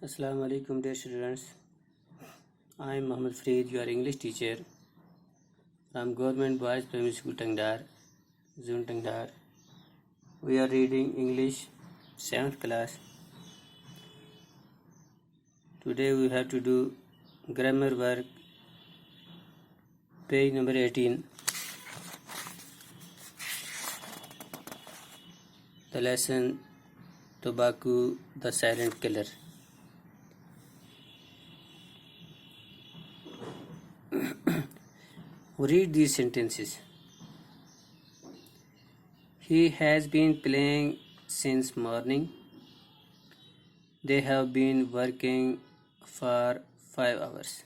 Assalamu alaikum dear students. I am Muhammad Fareed, your English teacher from Government Boys Primary School Tangdar, Zone Tangdar. We are reading English 7th class. Today we have to do grammar work, page number 18. The lesson Tobacco, the Silent Killer. Read these sentences. He has been playing since morning. They have been working for 5 hours.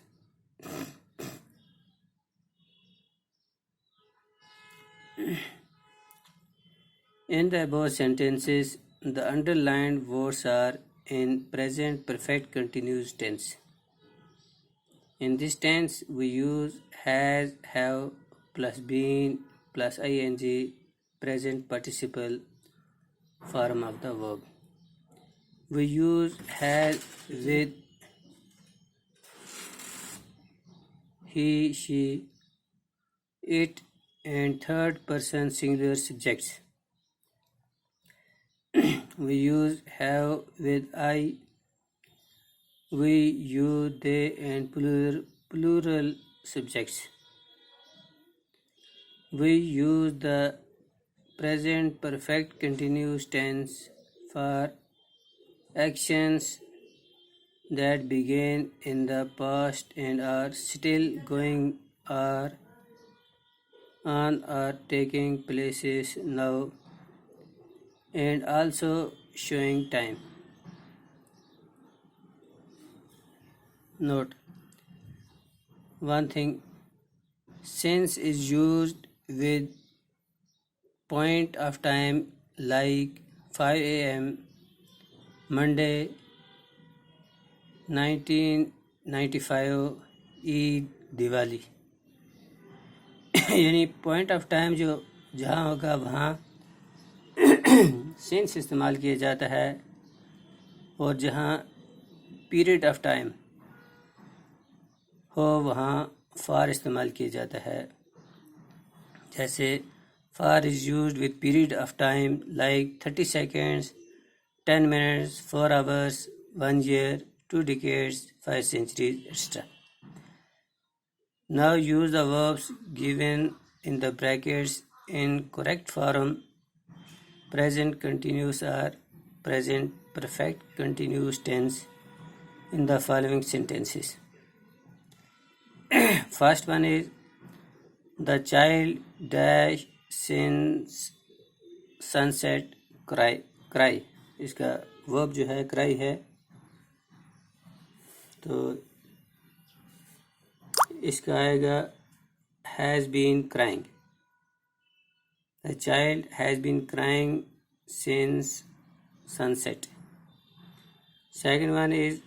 In the above sentences, the underlined words are in present perfect continuous tense. In this tense, we use has, have, plus been, plus ing, present participle form of the verb. We use has with he, she, it, and third person singular subjects. We use have with I, we, you, they, and plural subjects. We use the present perfect continuous tense for actions that began in the past and are still going on or taking places now, and also showing time. Note one thing: since is used with point of time like 5 a.m. Monday 1995 Eid Diwali यानी point of time जो जहाँ होगा वहाँ since इस्तेमाल किया जाता है, और जहाँ पीरियड ऑफ टाइम हो वहाँ फॉर इस्तेमाल किया जाता है. जैसे for is used with period of time like 30 seconds, 10 minutes, 4 hours, 1 year, 2 decades, 5 centuries, etc. Now use the verbs given in the brackets in correct form, present continuous or present perfect continuous tense in the following sentences. First one is the child dash since sunset cry. इसका verb जो है cry है, तो इसका आएगा has been crying. The child has been crying since sunset. Second one is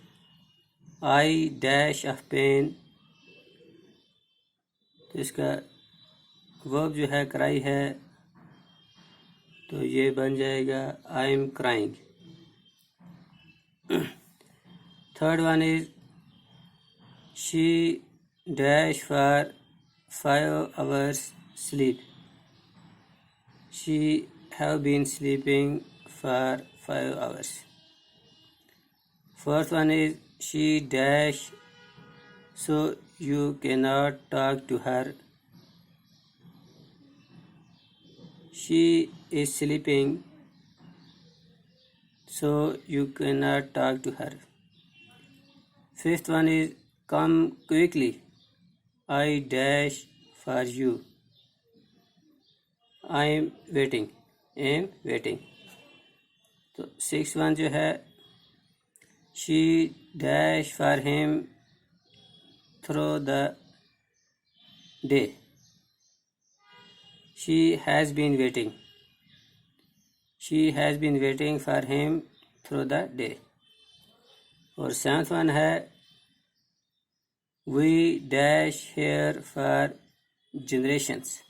I dash of pain. तो इसका verb जो है cry है, तो ये बन जाएगा I am crying. Third one is she dash for 5 hours sleep. She have been sleeping for 5 hours. Fourth one is she dash so you cannot talk to her. She is sleeping so you cannot talk to her. Fifth one is come quickly. I dash for you. I am waiting. तो sixth one जो है she dash for him through the day. She has been waiting. She has been waiting for him through the day. और seventh one है we dash here for generations.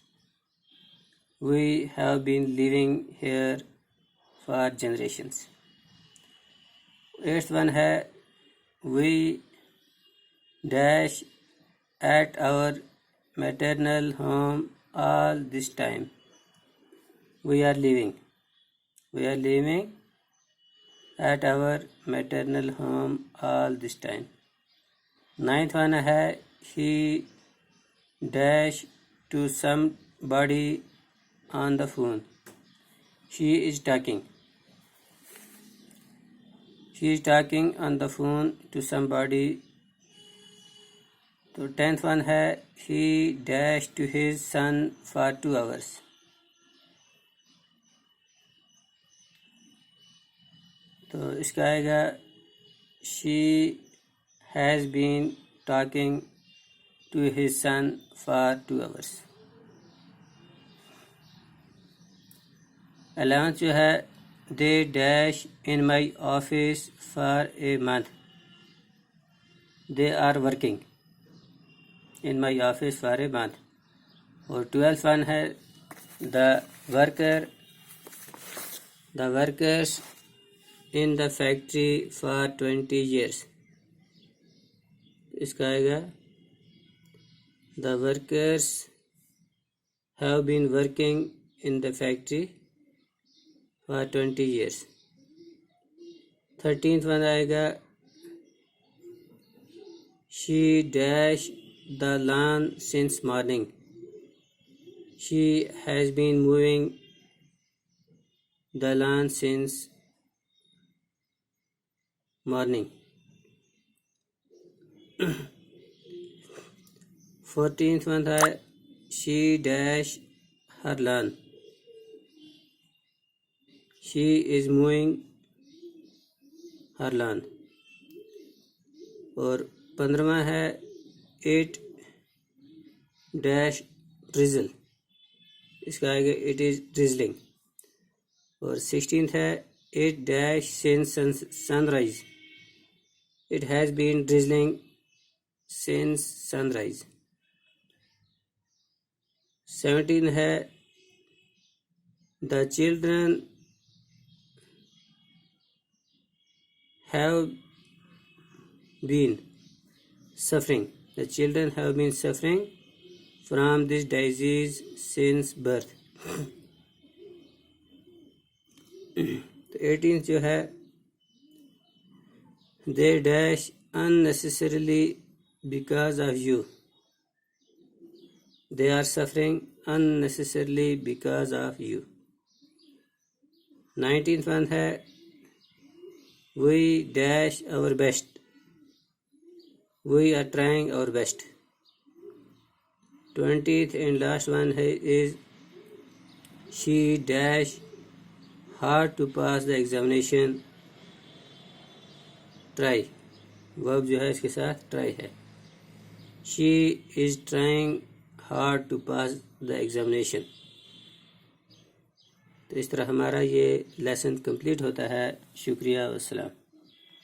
We have been living here for generations. Eighth one है we dash at our maternal home all this time. We are living at our maternal home all this time. 9th one है he dash to somebody on the phone. She is talking on the phone to somebody. तो 10th one है he dash to his son for 2 hours. तो इसका आएगा she has been talking to his son for 2 hours. 11th जो है they dash in my office for a month. They are working in my office for a month. और 12th one है the workers in the factory for 20 years. इसका आएगा the workers have been working in the factory for 20 years. 13th one आएगा she dash the lawn since morning. She has been mowing the lawn since morning. 14th one है she dash her lawn. She is mowing her lawn. और 15वां है it dash drizzle. इसका आएगा it is drizzling. और 16th है it dash since sunrise. It has been drizzling since sunrise. 17 है the children have been suffering. The children have been suffering from this disease since birth. 18th जो है they dash unnecessarily because of you. They are suffering unnecessarily because of you. 19th one है we dash our best. We are trying our best. 20th and last one है is she dash hard to pass the examination. Try verb जो है इसके साथ try है. She is trying hard to pass the examination. तो इस तरह हमारा ये लेसन कंप्लीट होता है. शुक्रिया वस्सलाम.